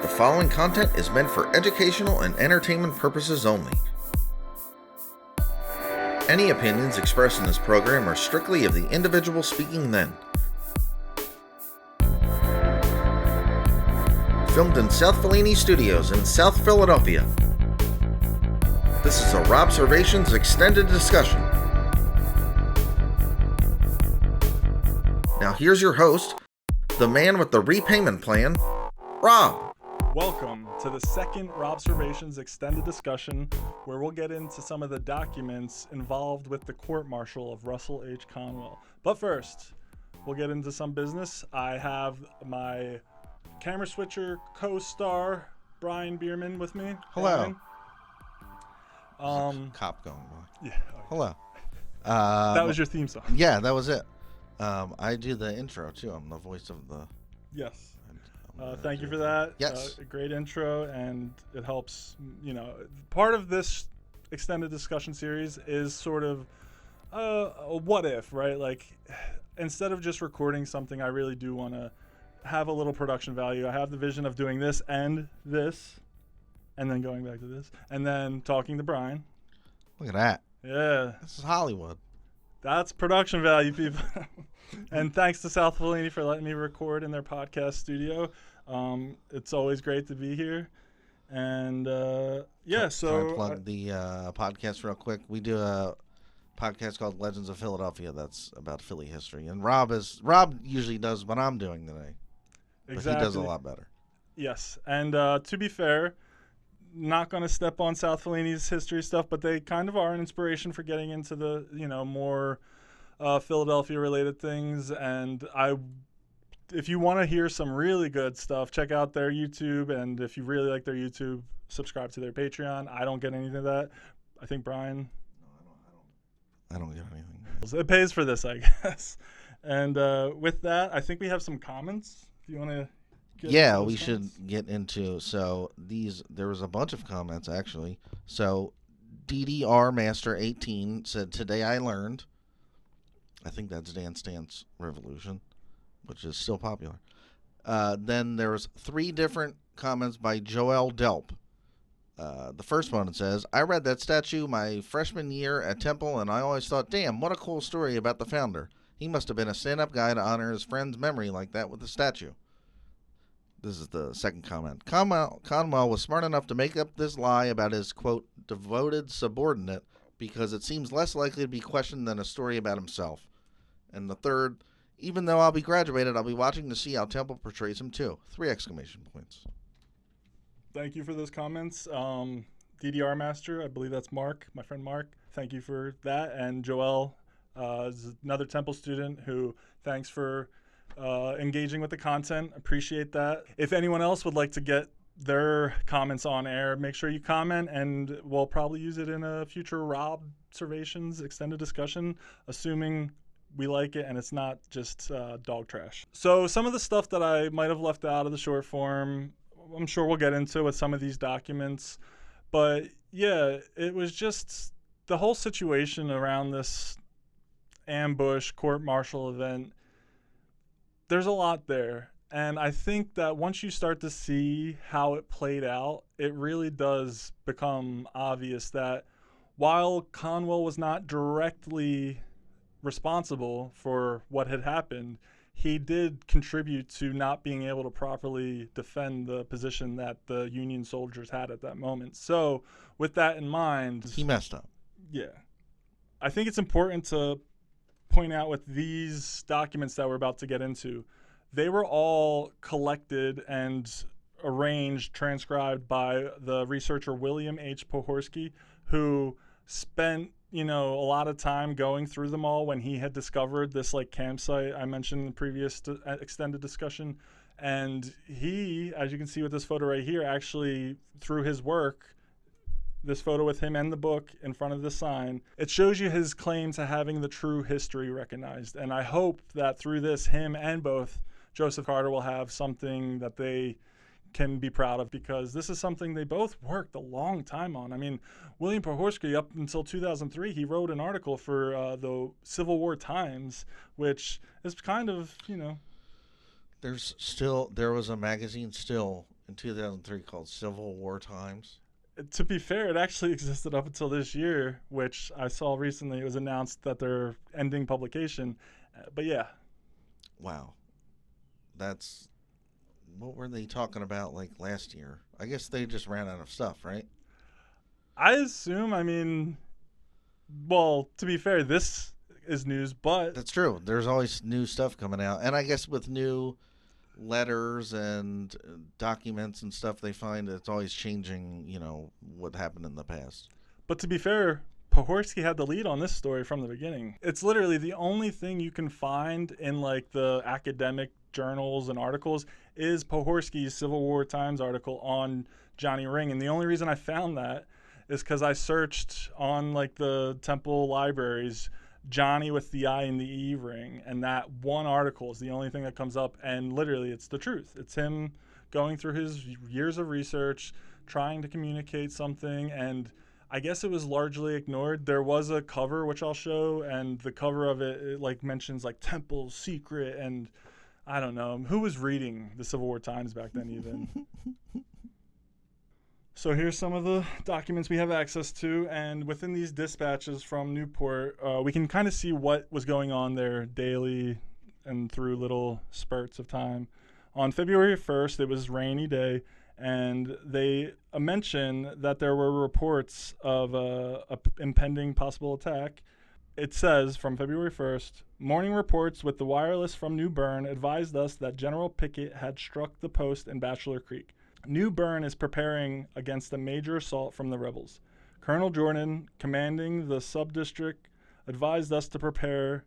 The following content is meant for educational and entertainment purposes only. Any opinions expressed in this program are strictly of the individual speaking then. Filmed in South Fellini Studios in South Philadelphia. This is a Robservations extended discussion. Now here's your host, the man with the repayment plan, Rob. Welcome to the second Robservations extended discussion, where we'll get into some of the documents involved with the court-martial of Russell H. Conwell. But first, we'll get into some business. I have my camera switcher co-star, Brian Bierman, with me. Hello. Brian. Cop going by. Yeah. Hello. That was your theme song. Yeah, that was it. I do the intro too. I'm the voice of the. Yes. Thank you for that. Yes. A great intro, and it helps. You know, part of this extended discussion series is sort of a what if, right? Like, instead of just recording something, I really do want to have a little production value. I have the vision of doing this and this, and then going back to this, and then talking to Brian. Look at that. Yeah. This is Hollywood. That's production value, people. And thanks to South Fellini for letting me record in their podcast studio. It's always great to be here. And yeah, Can I plug the podcast real quick? We do a podcast called Legends of Philadelphia that's about Philly history. And Rob usually does what I'm doing today. Exactly. But he does a lot better. Yes. And to be fair, not going to step on South Fellini's history stuff, but they kind of are an inspiration for getting into the, more Philadelphia related things. And if you want to hear some really good stuff, check out their YouTube. And if you really like their YouTube, subscribe to their Patreon. I don't get anything of that. I think Brian. No, I don't get anything. It pays for this, I guess. And with that, I think we have some comments. Do you want to? Yeah, we should get into. So there was a bunch of comments actually. So DDR Master 18 said, "Today I learned." I think that's Dance Dance Revolution, which is still popular. Then there was 3 different comments by Joel Delp. The first one says, "I read that statue my freshman year at Temple, and I always thought, damn, what a cool story about the founder. He must have been a stand-up guy to honor his friend's memory like that with a statue." This is the second comment. Conwell was smart enough to make up this lie about his, quote, devoted subordinate because it seems less likely to be questioned than a story about himself. And the third, "Even though I'll be graduated, I'll be watching to see how Temple portrays him too." 3 exclamation points. Thank you for those comments. DDR Master, I believe that's Mark, my friend Mark. Thank you for that. And Joel is another Temple student who thanks for engaging with the content. Appreciate that. If anyone else would like to get their comments on air, make sure you comment, and we'll probably use it in a future Robservations extended discussion, assuming we like it and it's not just dog trash. So some of the stuff that I might have left out of the short form, I'm sure we'll get into with some of these documents. But yeah, it was just the whole situation around this ambush court-martial event. There's a lot there. And I think that once you start to see how it played out, it really does become obvious that while Conwell was not directly responsible for what had happened, he did contribute to not being able to properly defend the position that the Union soldiers had at that moment. So with that in mind, He messed up. yeah, I think it's important to point out with these documents that we're about to get into, they were all collected and arranged, transcribed by the researcher William H. Pohorsky, who spent a lot of time going through them all when he had discovered this campsite I mentioned in the previous extended discussion. And he, as you can see with this photo right here, actually through his work, this photo with him and the book in front of the sign, it shows you his claim to having the true history recognized. And I hope that through this, him and both Joseph Carter will have something that they can be proud of, because this is something they both worked a long time on. I mean, William Pohorsky, up until 2003, he wrote an article for the Civil War Times, which is kind of, There was a magazine still in 2003 called Civil War Times. To be fair, it actually existed up until this year, which I saw recently. It was announced that they're ending publication. But yeah, Wow. That's what were they talking about like last year? I guess they just ran out of stuff, right? I assume, I mean, well, to be fair, this is news, but That's true. There's always new stuff coming out. And I guess with new letters and documents and stuff they find, it's always changing, what happened in the past. to be fair, Pohorsky had the lead on this story from the beginning. It's literally the only thing you can find in like the academic journals and articles is Pohorsky's Civil War Times article on Johnny Ring. And the only reason I found that is because I searched on like the temple libraries Johnny with the I and the E ring, and that one article is the only thing that comes up, and literally it's the truth. It's him going through his years of research, trying to communicate something, and I guess it was largely ignored. There was a cover which I'll show, and the cover of it like mentions like temple secret, and I don't know who was reading the Civil War Times back then even. So here's some of the documents we have access to, and within these dispatches from Newport, we can kind of see what was going on there daily and through little spurts of time. On February 1st, it was a rainy day, and they mention that there were reports of a impending possible attack. It says from February 1st, morning reports with the wireless from New Bern advised us that General Pickett had struck the post in Bachelor Creek. New Bern is preparing against a major assault from the rebels. Colonel Jordan, commanding the sub-district, advised us to prepare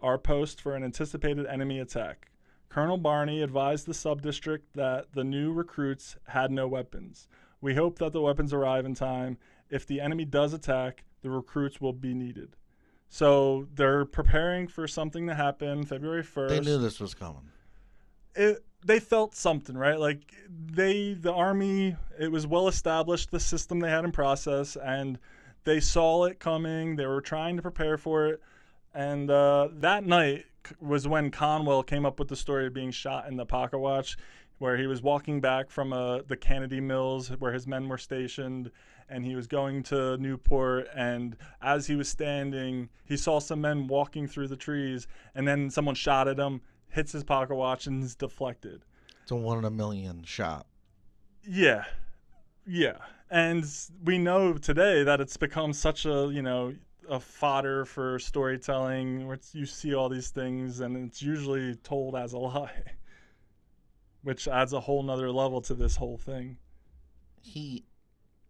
our post for an anticipated enemy attack. Colonel Barney advised the sub-district that the new recruits had no weapons. We hope that the weapons arrive in time. If the enemy does attack, the recruits will be needed. So they're preparing for something to happen February 1st. They knew this was coming. They felt something, right? Like the army, it was well established, the system they had in process, and they saw it coming. They were trying to prepare for it. And that night was when Conwell came up with the story of being shot in the pocket watch, where he was walking back from the Kennedy Mills where his men were stationed, and he was going to Newport, and as he was standing, he saw some men walking through the trees, and then someone shot at him, hits his pocket watch, and is deflected. It's a 1 in a million shot. Yeah. And we know today that it's become such a fodder for storytelling, where you see all these things, and it's usually told as a lie, which adds a whole nother level to this whole thing. He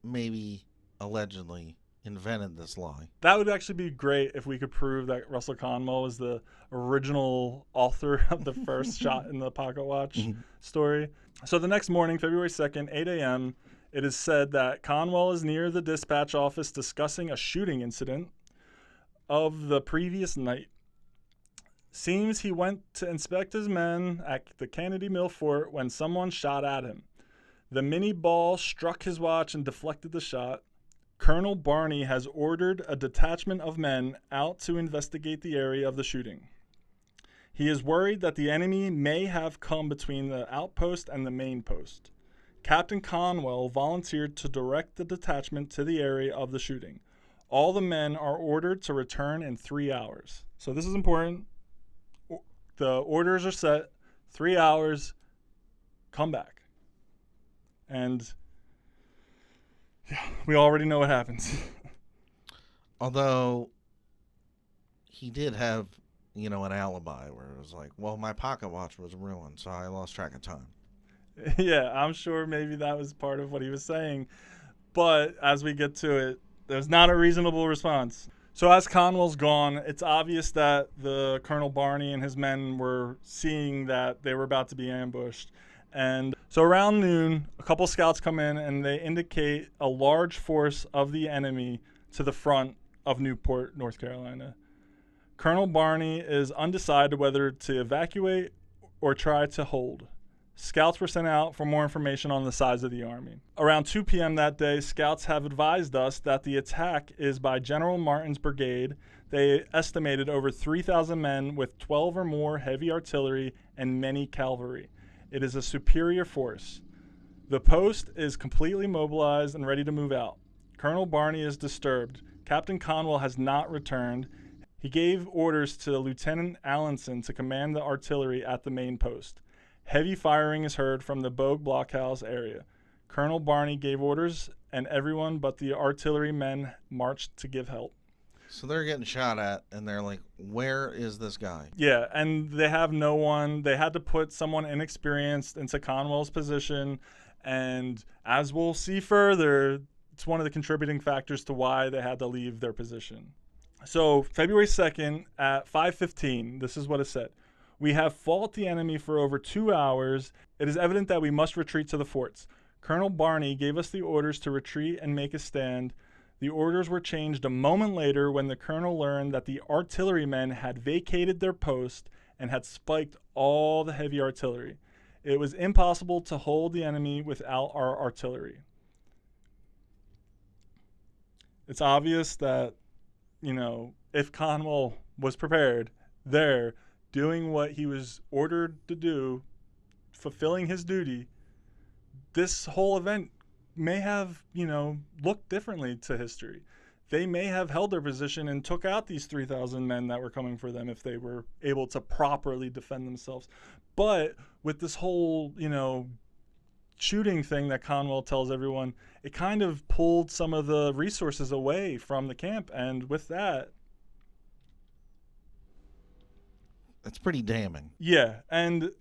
maybe allegedly invented this lie. That would actually be great if we could prove that Russell Conwell was the original author of the first shot in the pocket watch story. So the next morning, February 2nd, 8 a.m., it is said that Conwell is near the dispatch office discussing a shooting incident of the previous night. Seems he went to inspect his men at the Kennedy Mill fort when someone shot at him. The mini ball struck his watch and deflected the shot. Colonel Barney has ordered a detachment of men out to investigate the area of the shooting. He is worried that the enemy may have come between the outpost and the main post. Captain Conwell volunteered to direct the detachment to the area of the shooting. All the men are ordered to return in 3 hours. So this is important. The orders are set. 3 hours. Come back. And yeah, we already know what happens. Although he did have, an alibi where it was like, well, my pocket watch was ruined, so I lost track of time. Yeah, I'm sure maybe that was part of what he was saying. But as we get to it, there's not a reasonable response. So as Conwell's gone, it's obvious that the Colonel Barney and his men were seeing that they were about to be ambushed. And so around noon, a couple scouts come in and they indicate a large force of the enemy to the front of Newport, North Carolina. Colonel Barney is undecided whether to evacuate or try to hold. Scouts were sent out for more information on the size of the army. Around 2 p.m. that day, scouts have advised us that the attack is by General Martin's brigade. They estimated over 3,000 men with 12 or more heavy artillery and many cavalry. It is a superior force. The post is completely mobilized and ready to move out. Colonel Barney is disturbed. Captain Conwell has not returned. He gave orders to Lieutenant Allenson to command the artillery at the main post. Heavy firing is heard from the Bogue blockhouse area. Colonel Barney gave orders, and everyone but the artillery men marched to give help. So they're getting shot at, and they're like, where is this guy? Yeah, and they have no one. They had to put someone inexperienced into Conwell's position, and as we'll see further, it's one of the contributing factors to why they had to leave their position. So February 2nd at 5:15, this is what it said. We have fought the enemy for over 2 hours. It is evident that we must retreat to the forts. Colonel Barney gave us the orders to retreat and make a stand. The orders were changed a moment later when the colonel learned that the artillerymen had vacated their post and had spiked all the heavy artillery. It was impossible to hold the enemy without our artillery. It's obvious that, if Conwell was prepared there, doing what he was ordered to do, fulfilling his duty, this whole event may have, looked differently to history. They may have held their position and took out these 3,000 men that were coming for them if they were able to properly defend themselves. But with this whole, shooting thing that Conwell tells everyone, it kind of pulled some of the resources away from the camp. And with that, That's pretty damning. yeah, and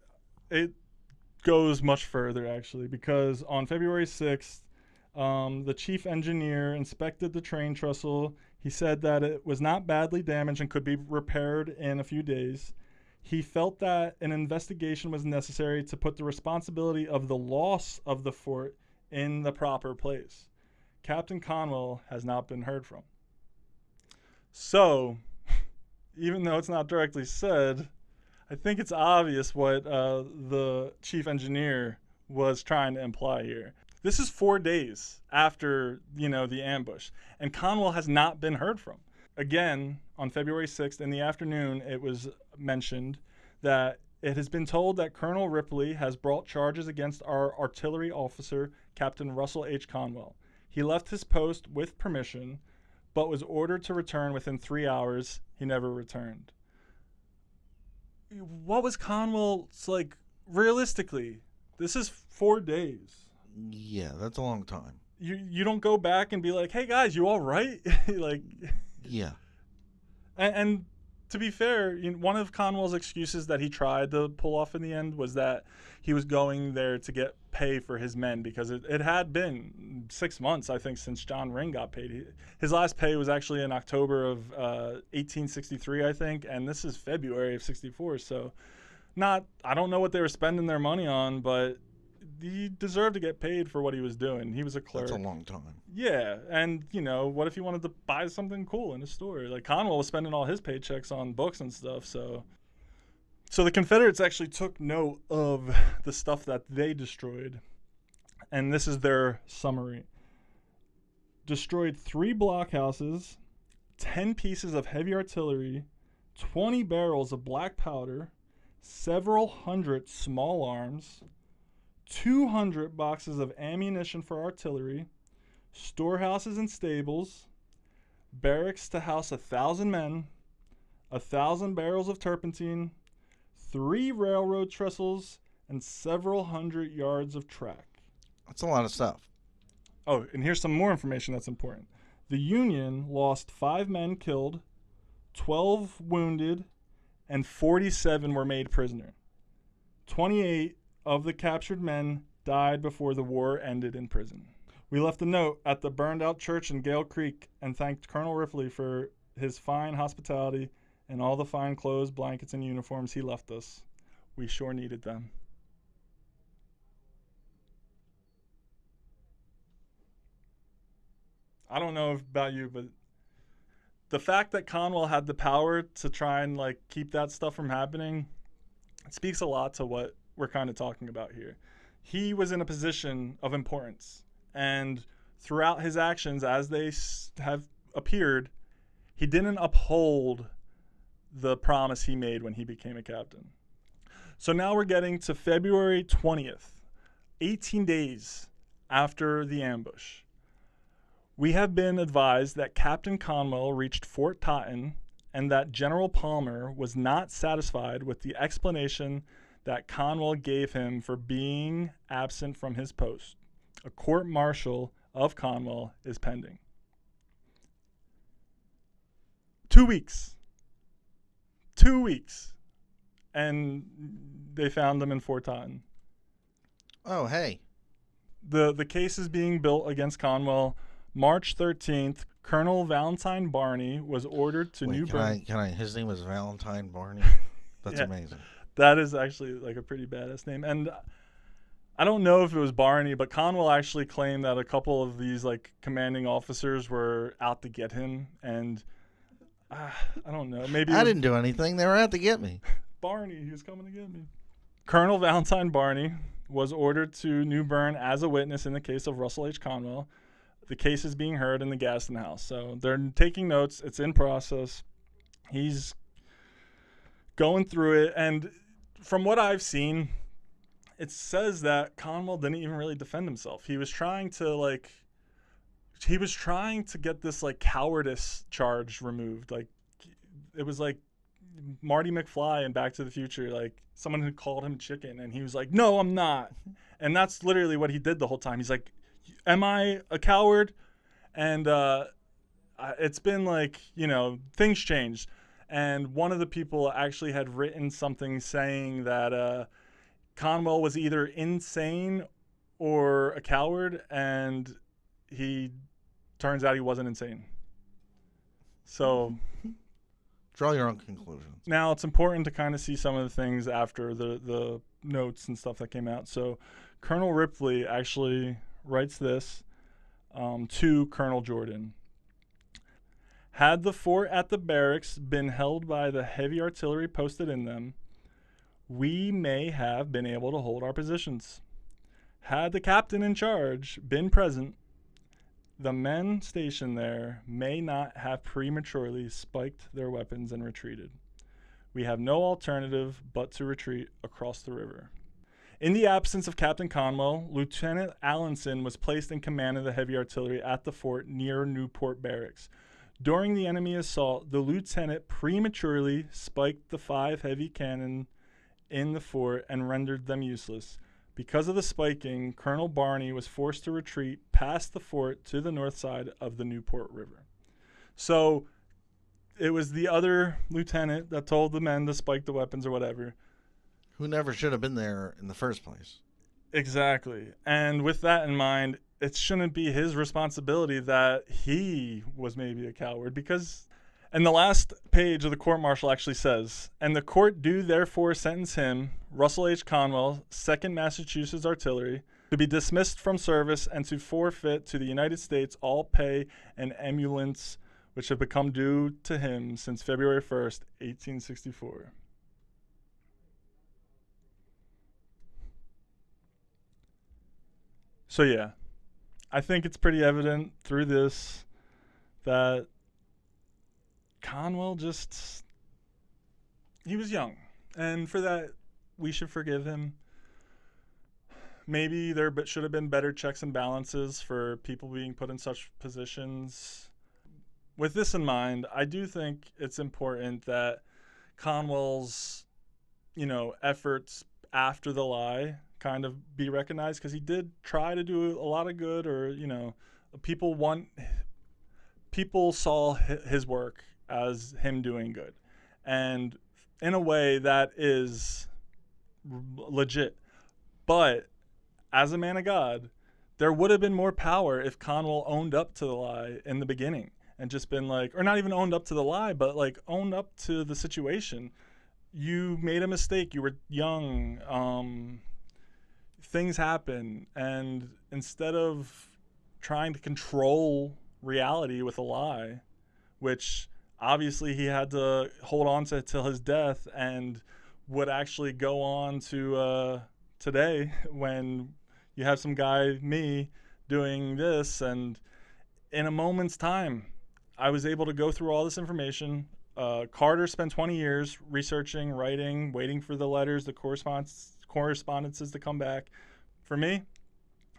it goes much further, actually, because on February 6th, the chief engineer inspected the train trestle. He said that it was not badly damaged and could be repaired in a few days. He felt that an investigation was necessary to put the responsibility of the loss of the fort in the proper place. Captain Conwell has not been heard from. So, even though it's not directly said, I think it's obvious what the chief engineer was trying to imply here. This is 4 days after, the ambush, and Conwell has not been heard from. Again, on February 6th in the afternoon, it was mentioned that it has been told that Colonel Ripley has brought charges against our artillery officer, Captain Russell H. Conwell. He left his post with permission, but was ordered to return within 3 hours. He never returned. What was Conwell's, realistically? This is 4 days. Yeah, that's a long time. You don't go back and be like, hey guys, you all right? Yeah. And to be fair, one of Conwell's excuses that he tried to pull off in the end was that he was going there to get pay for his men, because it had been 6 months, I think, since John Ring got paid. His last pay was actually in October of 1863, I think, and this is February of 64. So I don't know what they were spending their money on, but he deserved to get paid for what he was doing. He was a clerk. That's a long time. Yeah, and what if he wanted to buy something cool in a store? Like, Conwell was spending all his paychecks on books and stuff. So the Confederates actually took note of the stuff that they destroyed, and this is their summary. Destroyed 3 blockhouses, 10 pieces of heavy artillery, 20 barrels of black powder, several hundred small arms, 200 boxes of ammunition for artillery, storehouses and stables, barracks to house 1,000 men, 1,000 barrels of turpentine, 3 railroad trestles, and several hundred yards of track. That's a lot of stuff. Oh, and here's some more information that's important. The Union lost 5 men killed, 12 wounded, and 47 were made prisoner. 28 of the captured men died before the war ended in prison. We left a note at the burned out church in Gale Creek and thanked Colonel Ripley for his fine hospitality and all the fine clothes, blankets, and uniforms he left us. We sure needed them. I don't know about you, but the fact that Conwell had the power to try and keep that stuff from happening, it speaks a lot to what we're kind of talking about here. He was in a position of importance, and throughout his actions as they have appeared, he didn't uphold the promise he made when he became a captain. So now we're getting to February 20th. 18 days after the ambush, we have been advised that Captain Conwell reached Fort Totten and that General Palmer was not satisfied with the explanation that Conwell gave him for being absent from his post. A court-martial of Conwell is pending. 2 weeks. 2 weeks. And they found them in Fort Totten. Oh, hey. The case is being built against Conwell. March 13th, Colonel Valentine Barney was ordered to New Bern. His name was Valentine Barney? That's amazing. That is actually like a pretty badass name. And I don't know if it was Barney, but Conwell actually claimed that a couple of these like commanding officers were out to get him. And I don't know. Maybe I didn't do anything. They were out to get me. Barney, he was coming to get me. Colonel Valentine Barney was ordered to New Bern as a witness in the case of Russell H. Conwell. The case is being heard in the Gaston House. So they're taking notes. It's in process. He's going through it. And from what I've seen, it says that Conwell didn't even really defend himself. He was trying to get this like cowardice charge removed. Like it was like Marty McFly in Back to the Future. Like someone had called him chicken and he was like, "No, I'm not." And that's literally what he did the whole time. He's like, "Am I a coward?" And it's been like, things changed. And one of the people actually had written something saying that Conwell was either insane or a coward, and he turns out he wasn't insane. So draw your own conclusions. Now it's important to kind of see some of the things after the notes and stuff that came out. So Colonel Ripley actually writes this to Colonel Jordan. Had the fort at the barracks been held by the heavy artillery posted in them, we may have been able to hold our positions. Had the captain in charge been present, the men stationed there may not have prematurely spiked their weapons and retreated. We have no alternative but to retreat across the river. In the absence of Captain Conwell, Lieutenant Allenson was placed in command of the heavy artillery at the fort near Newport Barracks. During the enemy assault, the lieutenant prematurely spiked the 5 heavy cannon in the fort and rendered them useless. Because of the spiking, Colonel Barney was forced to retreat past the fort to the north side of the Newport River. So it was the other lieutenant that told the men to spike the weapons or whatever. Who never should have been there in the first place. Exactly. And with that in mind, it shouldn't be his responsibility that he was maybe a coward, because and the last page of the court-martial actually says, and the court do therefore sentence him, Russell H. Conwell, 2nd Massachusetts Artillery, to be dismissed from service and to forfeit to the United States all pay and emoluments which have become due to him since February 1st, 1864. So yeah, I think it's pretty evident through this that Conwell he was young. And for that, we should forgive him. Maybe there should have been better checks and balances for people being put in such positions. With this in mind, I do think it's important that Conwell's, efforts after the lie kind of be recognized, because he did try to do a lot of good, or people saw his work as him doing good, and in a way that is legit. But as a man of God, there would have been more power if Conwell owned up to the lie in the beginning and just been like, or not even owned up to the lie, but like owned up to the situation. You made a mistake. You were young. Things happen. And instead of trying to control reality with a lie, which obviously he had to hold on to till his death, and would actually go on to today, when you have some guy, me, doing this, and in a moment's time, I was able to go through all this information. Carter spent 20 years researching, writing, waiting for the letters, the correspondences to come back. for me,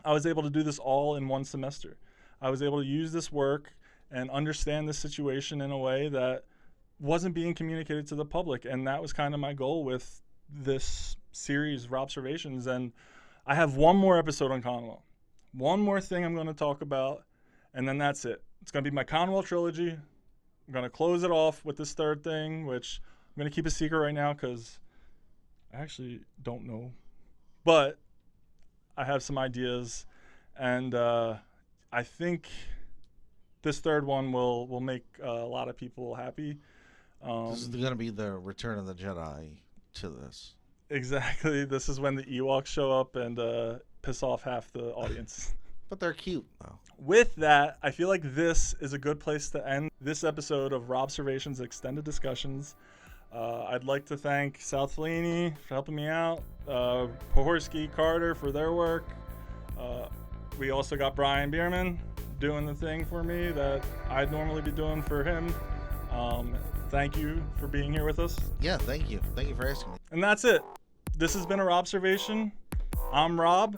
I was able to do this all in one semester. I was able to use this work and understand the situation in a way that wasn't being communicated to the public. And that was kind of my goal with this series of observations. And I have one more episode on Conwell. One more thing I'm going to talk about, and then that's it. It's going to be my Conwell trilogy. I'm going to close it off with this third thing, which I'm going to keep a secret right now because I actually don't know. But I have some ideas, and I think this third one will make a lot of people happy. This is going to be the Return of the Jedi to this. Exactly. This is when the Ewoks show up and piss off half the audience. But they're cute, though. With that, I feel like this is a good place to end this episode of Robservations Extended Discussions. I'd like to thank South Fellini for helping me out, Pohorsky, Carter for their work. We also got Brian Bierman doing the thing for me that I'd normally be doing for him. Thank you for being here with us. Yeah, thank you. Thank you for asking me. And that's it. This has been a Robservation. I'm Rob.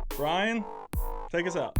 Brian, take us out.